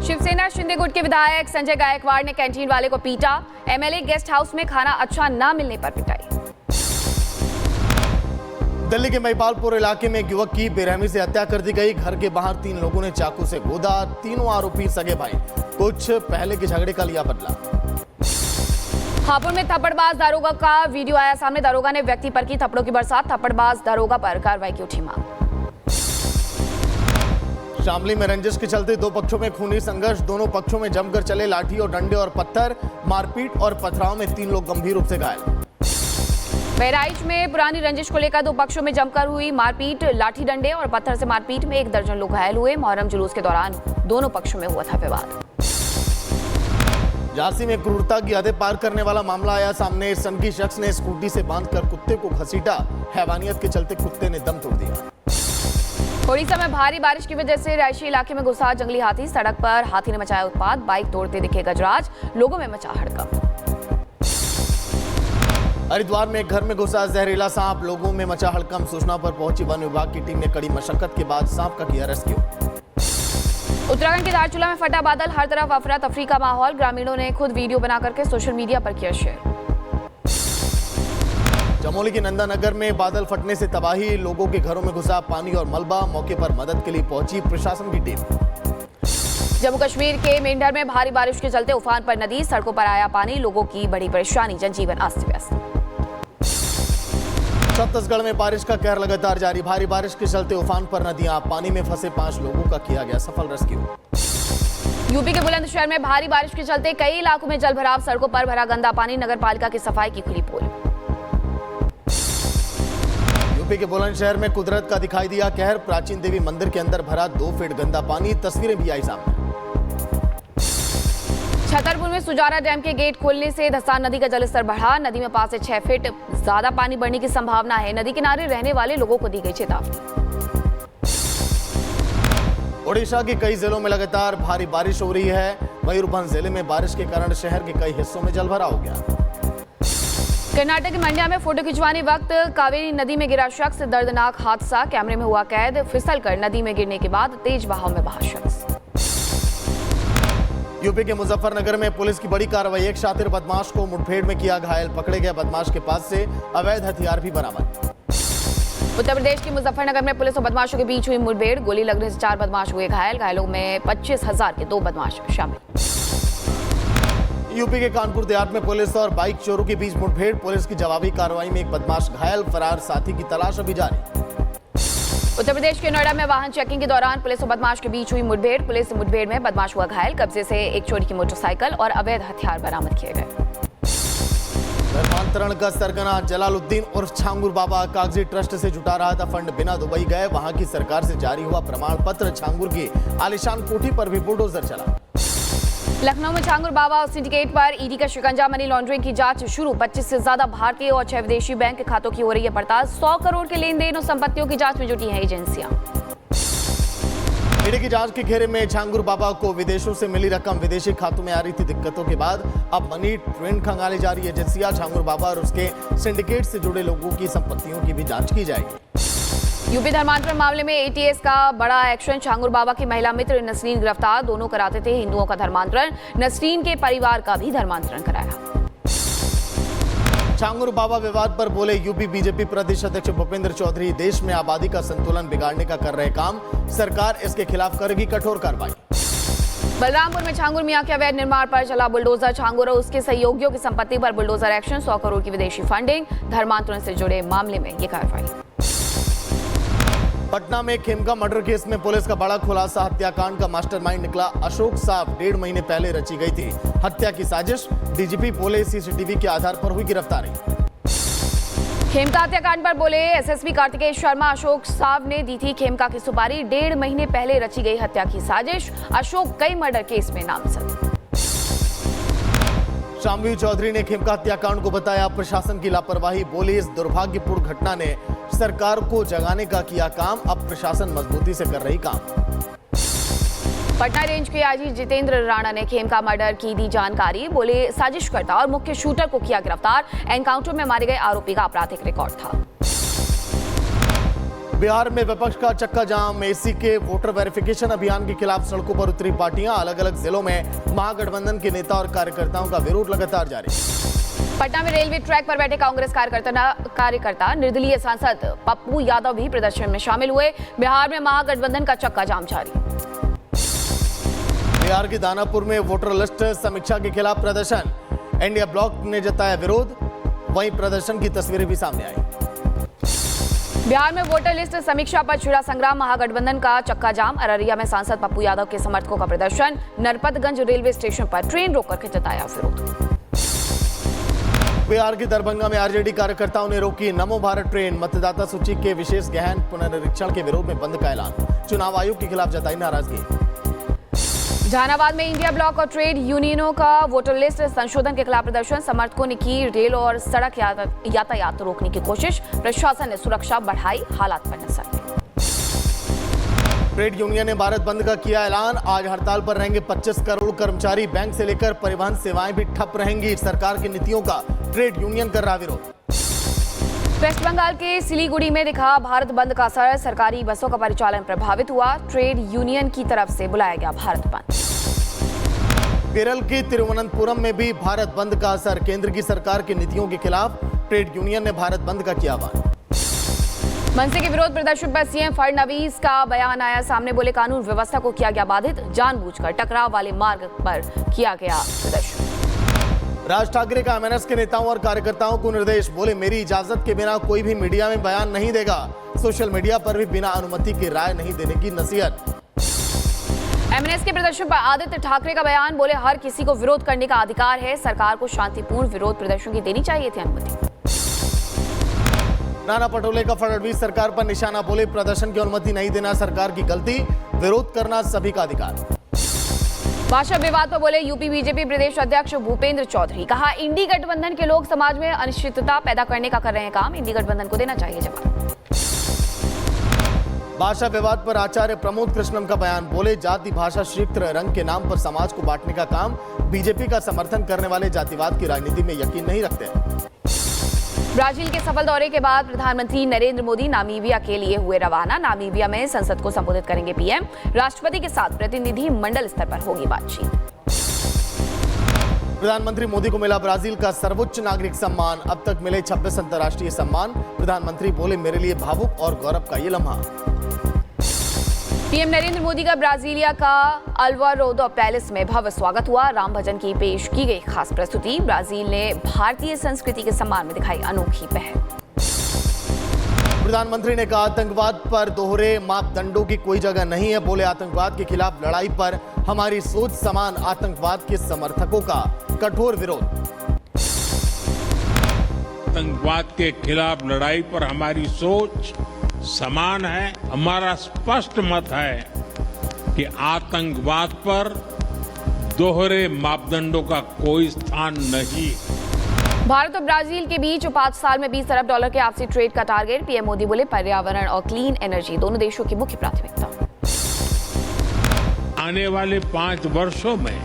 शिवसेना शिंदे गुट के विधायक संजय गायकवाड़ ने कैंटीन वाले को पीटा। एमएलए गेस्ट हाउस में खाना अच्छा न मिलने पर पिटाई। दिल्ली के महिपालपुर इलाके में एक युवक की बेरहमी से हत्या कर दी गई। घर के बाहर 3 लोगों ने चाकू से गोदा। तीनों आरोपी सगे भाई। कुछ पहले के झगड़े का लिया बदला। हापुड़ में थप्पड़बाज दारोगा का वीडियो आया सामने। दारोगा ने व्यक्ति पर की थप्पड़ों की बरसात। थप्पड़बाज दारोगा पर कार्रवाई की उठी मांग। शामली में रंजिश के चलते 2 पक्षों में खूनी संघर्ष। दोनों पक्षों में जमकर चले लाठी और डंडे और पत्थर। मारपीट और पथराव में 3 लोग गंभीर रूप से घायल। बहराइच में पुरानी रंजिश को लेकर 2 पक्षों में जमकर हुई मारपीट। लाठी डंडे और पत्थर से मारपीट में 1 दर्जन लोग घायल हुए। मुहर्रम जुलूस के दौरान दोनों पक्षों में हुआ था विवाद। झांसी में क्रूरता की हदें पार करने वाला मामला आया सामने। सनकी शख्स ने स्कूटी से बांधकर कुत्ते को घसीटा। हैवानियत के चलते कुत्ते ने दम तोड़ दिया। ओडिशा में भारी बारिश की वजह से रिहायशी इलाके में घुसा जंगली हाथी। सड़क पर हाथी ने मचाया उत्पात। बाइक तोड़ते दिखे गजराज। लोगों में मचा हड़कंप। हरिद्वार में एक घर में घुसा जहरीला सांप। लोगों में मचा हड़कंप। सूचना पर पहुंची वन विभाग की टीम ने कड़ी मशक्कत के बाद सांप का किया रेस्क्यू। उत्तराखंड के धारचूला में फटा बादल। हर तरफ अफरा तफरी का माहौल। ग्रामीणों ने खुद वीडियो बना करके सोशल मीडिया पर किया शेयर। चमोली के नंदानगर में बादल फटने से तबाही। लोगों के घरों में घुसा पानी और मलबा। मौके पर मदद के लिए पहुंची प्रशासन की टीम। जम्मू कश्मीर के मेंढर में भारी बारिश के चलते उफान पर नदी। सड़कों पर आया पानी। लोगों की बड़ी परेशानी। जनजीवन अस्त व्यस्त। छत्तीसगढ़ में बारिश का कहर लगातार जारी। भारी बारिश के चलते उफान पर नदियां। पानी में फंसे 5 लोगों का किया गया सफल रेस्क्यू। यूपी के बुलंदशहर में भारी बारिश के चलते कई इलाकों में जलभराव। सड़कों पर भरा गंदा पानी। नगर पालिका की सफाई की खुली पोल। यूपी के बुलंदशहर में कुदरत का दिखाई दिया कहर। प्राचीन देवी मंदिर के अंदर भरा 2 फीट गंदा पानी। तस्वीरें भी आई सामने। छतरपुर में सुजारा डैम के गेट खोलने से धसान नदी का जलस्तर बढ़ा। नदी में 5 से 6 फीट ज्यादा पानी बढ़ने की संभावना है। नदी किनारे रहने वाले लोगों को दी गई चेतावनी। ओडिशा के कई जिलों में लगातार भारी बारिश हो रही है। मयूरभंज जिले में बारिश के कारण शहर के कई हिस्सों में जलभराव हो गया। कर्नाटक के मंड्या में फोटो खिंचवाने वक्त कावेरी नदी में गिरा शख्स। दर्दनाक हादसा कैमरे में हुआ कैद। फिसलकर नदी में गिरने के बाद तेज बहाव में बहा शख्स। यूपी के मुजफ्फरनगर में पुलिस की बड़ी कार्रवाई। एक शातिर बदमाश को मुठभेड़ में किया घायल। पकड़े गए बदमाश के पास से अवैध हथियार भी बरामद। उत्तर प्रदेश के मुजफ्फरनगर में पुलिस और बदमाशों के बीच हुई मुठभेड़। गोली लगने से 4 बदमाश हुए घायल। घायलों में 25,000 के 2 बदमाश शामिल। यूपी के कानपुर देहात में पुलिस और बाइक चोरों के बीच मुठभेड़। पुलिस की जवाबी कार्रवाई में एक बदमाश घायल। फरार साथी की तलाश अभी जारी। उत्तर प्रदेश के नोएडा में वाहन चेकिंग के दौरान पुलिस और बदमाश के बीच हुई मुठभेड़। पुलिस मुठभेड़ में बदमाश हुआ घायल। कब्जे से एक चोरी की मोटरसाइकिल और अवैध हथियार बरामद किए गए। धर्मांतरण का सरगना जलालुद्दीन उर्फ छांगुर बाबा कागजी ट्रस्ट से जुटा रहा था फंड। बिना दुबई गए वहां की सरकार से जारी हुआ प्रमाण पत्र। छांगुर की आलिशान कोठी पर भी बुलडोजर चला। लखनऊ में छांगुर बाबा और सिंडिकेट पर ईडी का शिकंजा। मनी लॉन्ड्रिंग की जांच शुरू। 25 से ज्यादा भारतीय और 6 विदेशी बैंक खातों की हो रही है पड़ताल। 100 करोड़ के लेन देन और संपत्तियों की जांच में जुटी हैं एजेंसियां। ईडी की जांच के घेरे में छांगुर बाबा को विदेशों से मिली रकम। विदेशी खातों में आ रही थी दिक्कतों के बाद अब मनी ट्रेंड खंगाली जा रही है। एजेंसियां छांगुर बाबा और उसके सिंडिकेट से जुड़े लोगों की संपत्तियों की भी जांच की जाएगी। यूपी धर्मांतरण मामले में एटीएस का बड़ा एक्शन। छांगुर बाबा की महिला मित्र नसरीन गिरफ्तार। दोनों कराते थे हिंदुओं का धर्मांतरण। नसरीन के परिवार का भी धर्मांतरण कराया। छांगुर बाबा विवाद पर बोले यूपी बीजेपी प्रदेश अध्यक्ष भूपेंद्र चौधरी। देश में आबादी का संतुलन बिगाड़ने का कर रहे काम। सरकार इसके खिलाफ करेगी कठोर कार्रवाई। बलरामपुर में छांगुर मियां के अवैध निर्माण पर चला बुलडोजर। छांगुर और उसके सहयोगियों की संपत्ति पर बुलडोजर एक्शन। 100 करोड़ की विदेशी फंडिंग। धर्मांतरण से जुड़े मामले में ये कार्रवाई। पटना में खेमका मर्डर केस में पुलिस का बड़ा खुलासा। हत्याकांड का मास्टरमाइंड निकला अशोक साहब। 1.5 महीने पहले रची गई थी हत्या की साजिश। डीजीपी बोले सीसीटीवी के आधार पर हुई गिरफ्तारी। खेमका हत्याकांड पर बोले एसएसपी कार्तिकेय शर्मा। अशोक साहब ने दी थी खेमका की सुपारी। 1.5 महीने पहले रची गई हत्या की साजिश। अशोक कई मर्डर केस में नामजद। शामवीर चौधरी ने खेमका हत्याकांड को बताया प्रशासन की लापरवाही। बोले इस दुर्भाग्यपूर्ण घटना ने सरकार को जगाने का किया काम। अब प्रशासन मजबूती से कर रही काम। पटना रेंज के आईजी जितेंद्र राणा ने खेमका मर्डर की दी जानकारी। बोले साजिशकर्ता और मुख्य शूटर को किया गिरफ्तार। एनकाउंटर में मारे गए आरोपी का आपराधिक रिकॉर्ड था। बिहार में विपक्ष का चक्का जाम। एसी के वोटर वेरिफिकेशन अभियान के खिलाफ सड़कों पर उतरी पार्टियां। अलग अलग जिलों में महागठबंधन के नेता और कार्यकर्ताओं का विरोध लगातार जारी। पटना में रेलवे ट्रैक पर बैठे कांग्रेस कार्यकर्ता निर्दलीय सांसद पप्पू यादव भी प्रदर्शन में शामिल हुए। बिहार में महागठबंधन का चक्का जाम जारी। बिहार के दानापुर में वोटर लिस्ट समीक्षा के खिलाफ प्रदर्शन। इंडिया ब्लॉक ने जताया विरोध। वहीं प्रदर्शन की तस्वीरें भी सामने आई। बिहार में वोटर लिस्ट समीक्षा पर छिड़ा संग्राम। महागठबंधन का चक्का जाम। अररिया में सांसद पप्पू यादव के समर्थकों का प्रदर्शन। नरपतगंज रेलवे स्टेशन पर ट्रेन रोक करके जताया विरोध। बिहार के दरभंगा में आरजेडी कार्यकर्ताओं ने रोकी नमो भारत ट्रेन। मतदाता सूची के विशेष गहन पुनरीक्षण के विरोध में बंद का ऐलान। चुनाव आयोग के खिलाफ जताई नाराजगी। जहानाबाद में इंडिया ब्लॉक और ट्रेड यूनियनों का वोटर लिस्ट संशोधन के खिलाफ प्रदर्शन। समर्थकों ने की रेल और सड़क यातायात रोकने की कोशिश। प्रशासन ने सुरक्षा बढ़ाई। हालात पर नजर। ट्रेड यूनियन ने भारत बंद का किया ऐलान। आज हड़ताल पर रहेंगे 25 करोड़ कर्मचारी। बैंक से लेकर परिवहन सेवाएं भी ठप रहेंगी। सरकार की नीतियों का ट्रेड यूनियन कर रहा विरोध। वेस्ट बंगाल के सिलीगुड़ी में दिखा भारत बंद का असर। सरकारी बसों का परिचालन प्रभावित हुआ। ट्रेड यूनियन की तरफ से बुलाया गया भारत बंद। केरल के तिरुवनंतपुरम में भी भारत बंद का असर। केंद्र की सरकार की नीतियों के खिलाफ ट्रेड यूनियन ने भारत बंद का किया आह्वान। मनसे के विरोध प्रदर्शन पर सीएम फडणवीस का बयान आया सामने। बोले कानून व्यवस्था को किया गया बाधित। जानबूझकर टकराव वाले मार्ग पर किया गया प्रदर्शन। राज ठाकरे का एमएनएस के नेताओं और कार्यकर्ताओं को निर्देश। बोले मेरी इजाजत के बिना कोई भी मीडिया में बयान नहीं देगा। सोशल मीडिया पर भी बिना अनुमति की राय नहीं देने की नसीहत। एमएनएस के प्रदर्शन पर आदित्य ठाकरे का बयान। बोले हर किसी को विरोध करने का अधिकार है। सरकार को शांतिपूर्ण विरोध प्रदर्शन की देनी चाहिए थी अनुमति। नाना पटोले का फडणवीस सरकार पर निशाना। बोले प्रदर्शन की अनुमति नहीं देना सरकार की गलती। विरोध करना सभी का अधिकार। भाषा विवाद पर बोले यूपी बीजेपी प्रदेश अध्यक्ष भूपेंद्र चौधरी। कहा इंडी गठबंधन के लोग समाज में अनिश्चितता पैदा करने का कर रहे हैं काम। इंडी गठबंधन को देना चाहिए जवाब। भाषा विवाद पर आचार्य प्रमोद कृष्णम का बयान। बोले जाति भाषा क्षेत्र रंग के नाम पर समाज को बांटने का काम। बीजेपी का समर्थन करने वाले जातिवाद की राजनीति में यकीन नहीं रखते। ब्राजील के सफल दौरे के बाद प्रधानमंत्री नरेंद्र मोदी नामीबिया के लिए हुए रवाना। नामीबिया में संसद को संबोधित करेंगे पीएम। राष्ट्रपति के साथ प्रतिनिधि मंडल स्तर पर होगी बातचीत। प्रधानमंत्री मोदी को मिला ब्राजील का सर्वोच्च नागरिक सम्मान। अब तक मिले 26 अंतर्राष्ट्रीय सम्मान। प्रधानमंत्री बोले मेरे लिए भावुक और गौरव का ये लम्हा। पीएम नरेंद्र मोदी का ब्राजीलिया का अल्वारोदो पैलेस में भव्य स्वागत हुआ। राम भजन की पेश की गई खास प्रस्तुति। ब्राजील ने भारतीय संस्कृति के सम्मान में दिखाई अनोखी पहल। प्रधानमंत्री ने कहा आतंकवाद पर दोहरे मापदंडों की कोई जगह नहीं है। बोले आतंकवाद के खिलाफ लड़ाई पर हमारी सोच समान। आतंकवाद के समर्थकों का कठोर विरोध। आतंकवाद के खिलाफ लड़ाई पर हमारी सोच समान है। हमारा स्पष्ट मत है कि आतंकवाद पर दोहरे मापदंडों का कोई स्थान नहीं। भारत और ब्राजील के बीच 5 साल में $20 अरब के आपसी ट्रेड का टारगेट। पीएम मोदी बोले पर्यावरण और क्लीन एनर्जी दोनों देशों की मुख्य प्राथमिकता। आने वाले 5 वर्षों में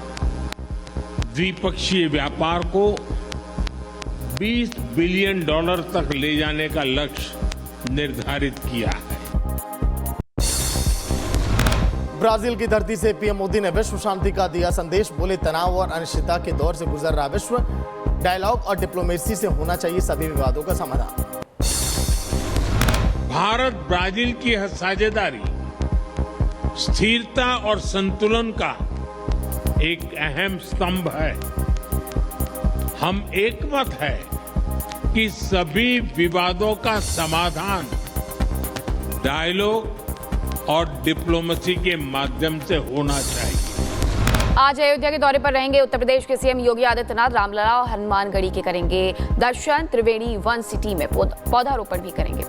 द्विपक्षीय व्यापार को $20 बिलियन तक ले जाने का लक्ष्य निर्धारित किया है। ब्राजील की धरती से पीएम मोदी ने विश्व शांति का दिया संदेश। बोले तनाव और अनिश्चितता के दौर से गुजर रहा विश्व। डायलॉग और डिप्लोमेसी से होना चाहिए सभी विवादों का समाधान। भारत ब्राजील की यह साझेदारी स्थिरता और संतुलन का एक अहम स्तंभ है। हम एकमत है कि सभी विवादों का समाधान डायलॉग और डिप्लोमेसी के माध्यम से होना चाहिए। आज अयोध्या के दौरे पर रहेंगे उत्तर प्रदेश के सीएम योगी आदित्यनाथ। रामलला और हनुमानगढ़ी के करेंगे दर्शन। त्रिवेणी वन सिटी में पौधारोपण भी करेंगे।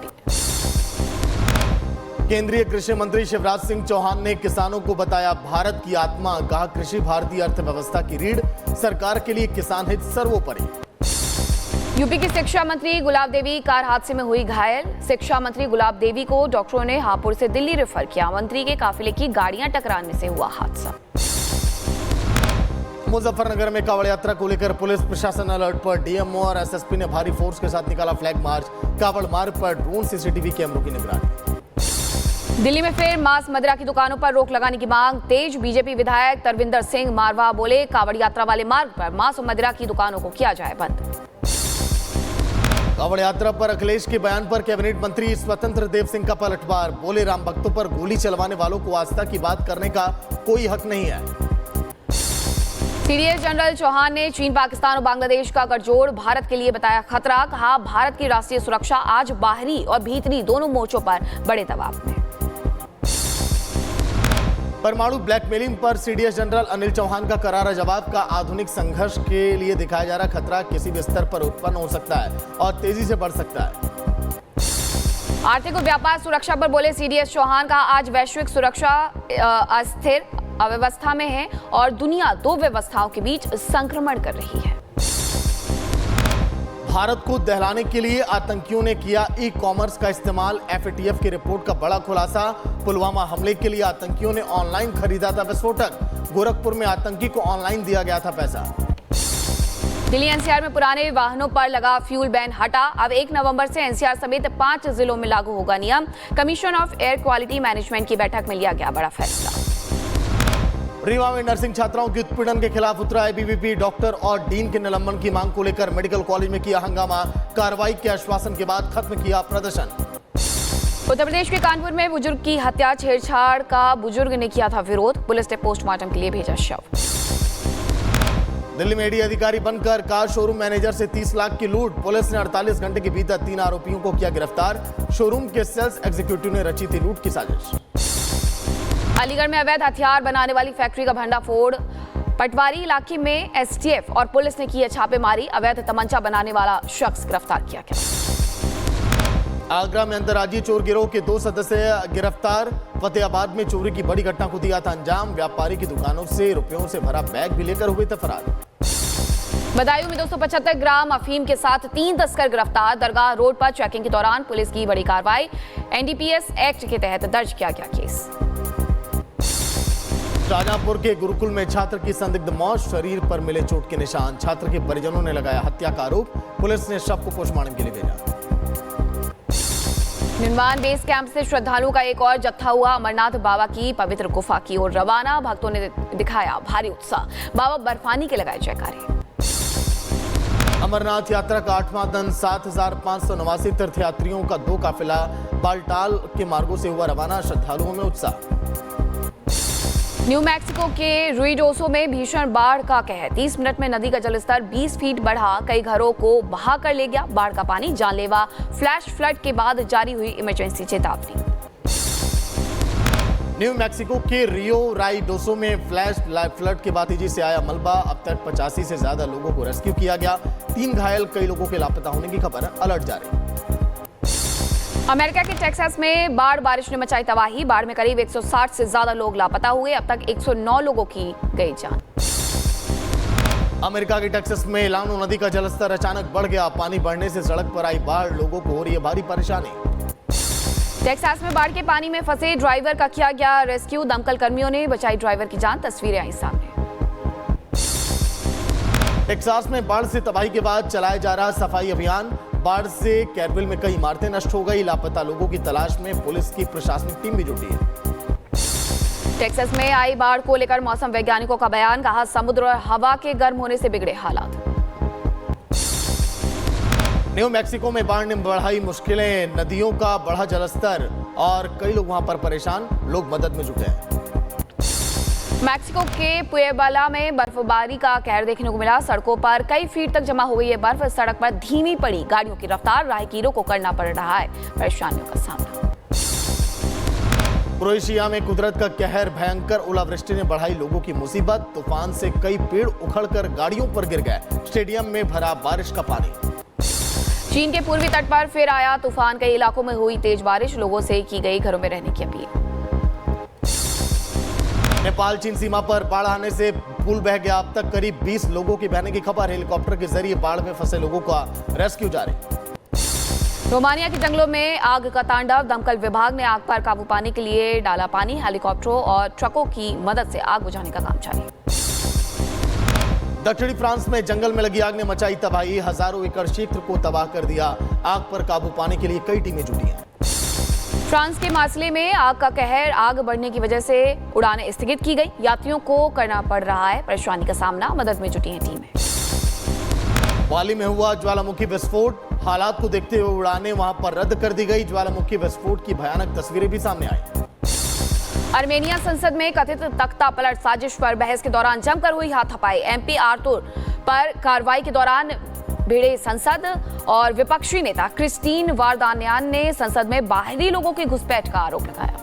केंद्रीय कृषि मंत्री शिवराज सिंह चौहान ने किसानों को बताया भारत की आत्मा। कहा कृषि भारतीय अर्थव्यवस्था की रीढ़। सरकार के लिए किसान हित सर्वोपरि। यूपी की शिक्षा मंत्री गुलाब देवी कार हादसे में हुई घायल। शिक्षा मंत्री गुलाब देवी को डॉक्टरों ने हापुड़ से दिल्ली रेफर किया। मंत्री के काफिले की गाड़ियां टकराने से हुआ हादसा। मुजफ्फरनगर में कांवड़ यात्रा को लेकर पुलिस प्रशासन अलर्ट पर। डीएमओ और एसएसपी ने भारी फोर्स के साथ निकाला फ्लैग मार्च। कांवड़ मार्ग पर ड्रोन सीसीटीवी कैमरों की निगरानी। दिल्ली में फिर मांस मदिरा की दुकानों पर रोक लगाने की मांग तेज। बीजेपी विधायक तरविंदर सिंह मारवा बोले, कावड़ यात्रा वाले मार्ग पर मांस और मदिरा की दुकानों को किया जाए बंद। कावड़ यात्रा पर अखिलेश के बयान पर कैबिनेट मंत्री स्वतंत्र देव सिंह का पलटवार। बोले, राम भक्तों पर गोली चलवाने वालों को आस्था की बात करने का कोई हक नहीं है। सीडीएस जनरल चौहान ने चीन, पाकिस्तान और बांग्लादेश का गठजोड़ भारत के लिए बताया खतरा। कहा, भारत की राष्ट्रीय सुरक्षा आज बाहरी और भीतरी दोनों मोर्चों पर बड़े दबाव में। परमाणु ब्लैकमेलिंग पर सीडीएस जनरल अनिल चौहान का करारा जवाब। का आधुनिक संघर्ष के लिए दिखाया जा रहा खतरा किसी भी स्तर पर उत्पन्न हो सकता है और तेजी से बढ़ सकता है। आर्थिक और व्यापार सुरक्षा पर बोले सीडीएस चौहान। का आज वैश्विक सुरक्षा अस्थिर अव्यवस्था में है और दुनिया दो व्यवस्थाओं के बीच संक्रमण कर रही है। भारत को दहलाने के लिए आतंकियों ने किया ई कॉमर्स का इस्तेमाल। एफएटीएफ की रिपोर्ट का बड़ा खुलासा। पुलवामा हमले के लिए आतंकियों ने ऑनलाइन खरीदा था विस्फोटक। गोरखपुर में आतंकी को ऑनलाइन दिया गया था पैसा। दिल्ली एनसीआर में पुराने वाहनों पर लगा फ्यूल बैन हटा। अब 1 नवंबर से एनसीआर समेत 5 जिलों में लागू होगा नियम। Commission of air quality management की बैठक में लिया गया बड़ा फैसला। रीवा में नर्सिंग छात्राओं के उत्पीड़न के खिलाफ उतरा एबीवीपी। डॉक्टर और डीन के निलंबन की मांग को लेकर मेडिकल कॉलेज में किया हंगामा। कार्रवाई के आश्वासन के बाद खत्म किया प्रदर्शन। उत्तर प्रदेश के कानपुर में बुजुर्ग की हत्या, छेड़छाड़ का बुजुर्ग ने किया था विरोध। पुलिस ने पोस्टमार्टम के लिए भेजा शव। दिल्ली में ईडी अधिकारी बनकर कार शोरूम मैनेजर से 30 लाख की लूट। पुलिस ने 48 घंटे के भीतर 3 आरोपियों को किया गिरफ्तार। शोरूम के सेल्स एग्जीक्यूटिव ने रची थी लूट की साजिश। अलीगढ़ में अवैध हथियार बनाने वाली फैक्ट्री का भंडाफोड़। पटवारी इलाके में एसटीएफ और पुलिस ने की है छापेमारी। अवैध तमंचा बनाने वाला शख्स गिरफ्तार किया गया। आगरा में अंतर्राज्यीय चोर गिरोह के 2 सदस्य गिरफ्तार। फतेहाबाद में चोरी की बड़ी घटना को दिया था अंजाम। व्यापारी की दुकानों से रुपयों से भरा बैग भी लेकर हुए थे फरार। बदायूं में 275 ग्राम अफीम के साथ 3 तस्कर गिरफ्तार। दरगाह रोड पर चेकिंग के दौरान पुलिस की बड़ी कार्रवाई। एनडीपीएस एक्ट के तहत दर्ज किया गया केस। शाहजहांपुर के गुरुकुल में छात्र की संदिग्ध मौत। शरीर पर मिले चोट के निशान। छात्र के परिजनों ने लगाया हत्या का आरोप। पुलिस ने शव को पोस्टमार्टम के लिए भेजा। निर्माण बेस कैंप से श्रद्धालुओं का एक और जत्था हुआ अमरनाथ बाबा की पवित्र गुफा की ओर रवाना। भक्तों ने दिखाया भारी उत्साह। बाबा बर्फानी के लगाए जयकारे। अमरनाथ यात्रा का 8वां दिन 7,589 तीर्थयात्रियों का 2 काफिला बालटाल के मार्गों से हुआ रवाना। श्रद्धालुओं में उत्साह। न्यू मैक्सिको के रुइडोसो में भीषण बाढ़ का कहर। 30 मिनट में नदी का जलस्तर 20 फीट बढ़ा। कई घरों को बहा कर ले गया बाढ़ का पानी। जानलेवा फ्लैश फ्लड के बाद जारी हुई इमरजेंसी चेतावनी। न्यू मैक्सिको के रियो राइडोसो में फ्लैश फ्लड के बाद तेजी से आया मलबा। अब तक 85 से ज्यादा लोगों को रेस्क्यू किया गया। 3 घायल, कई लोगों के लापता होने की खबर। अलर्ट जारी। अमेरिका के टेक्सास में बाढ़ बारिश ने मचाई तबाही। बाढ़ में करीब 160 से ज्यादा लोग लापता हुए। अब तक 109 लोगों की गई जान। अमेरिका के टेक्सास में लानो नदी का जलस्तर अचानक बढ़ गया। पानी बढ़ने से सड़क पर आई बाढ़। लोगों को हो रही है भारी परेशानी। टेक्सास में बाढ़ के पानी में फंसे ड्राइवर का किया गया रेस्क्यू। दमकल कर्मियों ने बचाई ड्राइवर की जान। तस्वीरें आई सामने। टेक्सास में बाढ़ से तबाही के बाद चलाया जा रहा सफाई अभियान। बाढ़ से कैरविल में कई इमारतें नष्ट हो गई। लापता लोगों की तलाश में पुलिस की प्रशासनिक टीम भी जुटी है। टेक्सास में आई बाढ़ को लेकर मौसम वैज्ञानिकों का बयान। कहा, समुद्र और हवा के गर्म होने से बिगड़े हालात। न्यू मैक्सिको में बाढ़ ने बढ़ाई मुश्किलें। नदियों का बढ़ा जलस्तर और कई लोग वहां पर परेशान। लोग मदद में जुटे हैं। मैक्सिको के पुएबला में बर्फबारी का कहर देखने को मिला। सड़कों पर कई फीट तक जमा हो गई है बर्फ। सड़क पर धीमी पड़ी गाड़ियों की रफ्तार। राहगीरों को करना पड़ रहा है परेशानियों का सामना। क्रोएशिया में कुदरत का कहर। भयंकर ओलावृष्टि ने बढ़ाई लोगों की मुसीबत। तूफान से कई पेड़ उखड़कर गाड़ियों पर गिर गए। स्टेडियम में भरा बारिश का पानी। चीन के पूर्वी तट पर फिर आया तूफान। कई इलाकों में हुई तेज बारिश। लोगों से की गई घरों में रहने की अपील। नेपाल चीन सीमा पर बाढ़ आने से पुल बह गया। अब तक करीब 20 लोगों की बहने की खबर। हेलीकॉप्टर के जरिए बाढ़ में फंसे लोगों का रेस्क्यू जारी। रोमानिया के जंगलों में आग का तांडव। दमकल विभाग ने आग पर काबू पाने के लिए डाला पानी। हेलीकॉप्टरों और ट्रकों की मदद से आग बुझाने का काम जारी। दक्षिणी फ्रांस में जंगल में लगी आग ने मचाई तबाही। हजारों एकड़ क्षेत्र को तबाह कर दिया। आग पर काबू पाने के लिए कई टीमें जुटी हैं। फ्रांस के मार्सेले में आग का कहर, आग बढ़ने की वजह से उड़ानें स्थगित की गई। यात्रियों को करना पड़ रहा है परेशानी का सामना, मदद में जुटी हैं टीमें। बाली में हुआ ज्वालामुखी विस्फोट, हालात को देखते हुए उड़ानें वहां पर रद्द कर दी गई। ज्वालामुखी विस्फोट की भयानक तस्वीरें भी सामने आई। आर्मेनिया संसद में कथित तख्ता पलट साजिश पर बहस के दौरान जमकर हुई हाथापाई। एमपी आर्थुर पर कार्रवाई के दौरान भिड़े संसद और विपक्षी नेता क्रिस्टीन वारदान्यान ने संसद में बाहरी लोगों की घुसपैठ का आरोप लगाया।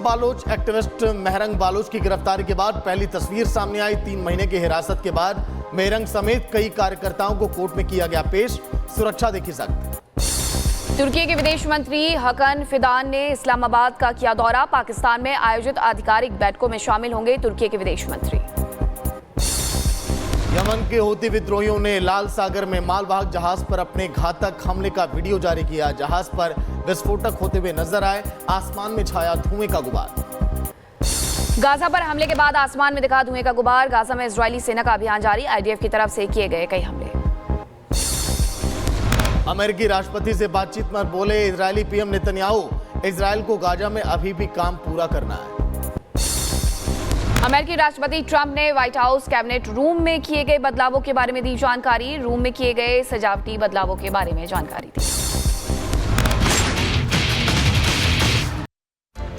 बालोच एक्टिविस्ट मेहरंग बालोच की गिरफ्तारी के बाद पहली तस्वीर सामने आई। 3 महीने की हिरासत के बाद मेहरंग समेत कई कार्यकर्ताओं को कोर्ट में किया गया पेश, सुरक्षा देखी सख्त। तुर्की के विदेश मंत्री हकन फिदान ने इस्लामाबाद का किया दौरा। पाकिस्तान में आयोजित आधिकारिक बैठकों में शामिल होंगे तुर्की के विदेश मंत्री। यमन के हूती विद्रोहियों ने लाल सागर में मालवाहक जहाज पर अपने घातक हमले का वीडियो जारी किया। जहाज पर विस्फोटक होते हुए नजर आए, आसमान में छाया धुएं का गुबार। गाजा पर हमले के बाद आसमान में दिखा धुएं का गुबार। गाजा में इजरायली सेना का अभियान जारी, आईडीएफ की तरफ से किए गए कई हमले। अमेरिकी राष्ट्रपति से बातचीत में बोले इजरायली पीएम नेतन्याहू, इजरायल को गाजा में अभी भी काम पूरा करना है। अमेरिकी राष्ट्रपति ट्रंप ने व्हाइट हाउस कैबिनेट रूम में किए गए बदलावों के बारे में दी जानकारी। रूम में किए गए सजावटी बदलावों के बारे में जानकारी दी।